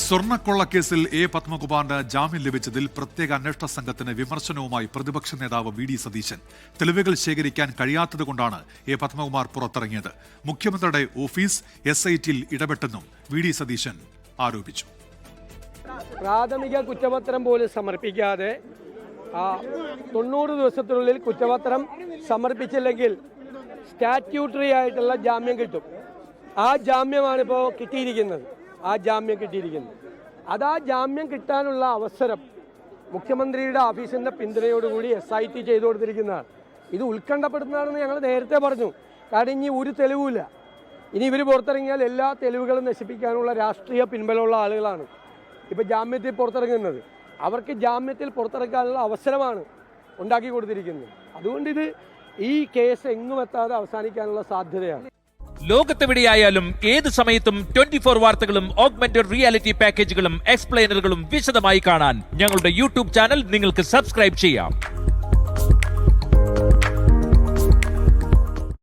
സ്വർണ്ണക്കൊള്ളക്കേസിൽ A പത്മകുമാറിന് ജാമ്യം ലഭിച്ചതിൽ പ്രത്യേക അന്വേഷണ സംഘത്തിന് വിമർശനവുമായി പ്രതിപക്ഷ നേതാവ് വി ഡി സതീശൻ. തെളിവുകൾ ശേഖരിക്കാൻ കഴിയാത്തതുകൊണ്ടാണ് എ പത്മകുമാർ പുറത്തിറങ്ങിയത്. മുഖ്യമന്ത്രിയുടെ ഓഫീസ് SITയിൽ ഇടപെട്ടെന്നും വി ഡി സതീശൻ ആരോപിച്ചു. പ്രാഥമിക കുറ്റപത്രം പോലും സമർപ്പിക്കാതെ 90 ദിവസത്തിനുള്ളിൽ കുറ്റപത്രം സമർപ്പിച്ചില്ലെങ്കിൽ സ്റ്റാറ്റ്യൂട്ടറി ആയിട്ടുള്ള ജാമ്യം കിട്ടും. ആ ജാമ്യമാണ് ഇപ്പോൾ കിട്ടിയിരിക്കുന്നത്. ആ ജാമ്യം കിട്ടാനുള്ള അവസരം മുഖ്യമന്ത്രിയുടെ ഓഫീസിന്റെ പിന്തുണയോടുകൂടി SIT ചെയ്തു കൊടുത്തിരിക്കുന്നതാണ്. ഇത് ഉത്കണ്ഠപ്പെടുന്നതാണെന്ന് ഞങ്ങൾ നേരത്തെ പറഞ്ഞു. കാരണം ഇനി ഒരു തെളിവുമില്ല. ഇനി ഇവർ പുറത്തിറങ്ങിയാൽ എല്ലാ തെളിവുകളും നശിപ്പിക്കാനുള്ള രാഷ്ട്രീയ പിൻബലമുള്ള ആളുകളാണ് ഇപ്പോൾ ജാമ്യത്തിൽ പുറത്തിറങ്ങുന്നത്. അവർക്ക് ജാമ്യത്തിൽ പുറത്തിറക്കാനുള്ള അവസരമാണ് ഉണ്ടാക്കി കൊടുത്തിരിക്കുന്നത്. അതുകൊണ്ട് ഈ കേസ് എങ്ങും എത്താതെ അവസാനിക്കാനുള്ള സാധ്യതയാണ്. ലോകത്തെവിടെയായാലും ഏത് സമയത്തും 24 വാർത്തകളും ഓഗ്മെന്റഡ് റിയാലിറ്റി പാക്കേജുകളും എക്സ്പ്ലെയിനറുകളും വിശദമായി കാണാൻ ഞങ്ങളുടെ YouTube ചാനൽ നിങ്ങൾക്ക് സബ്സ്ക്രൈബ് ചെയ്യാം.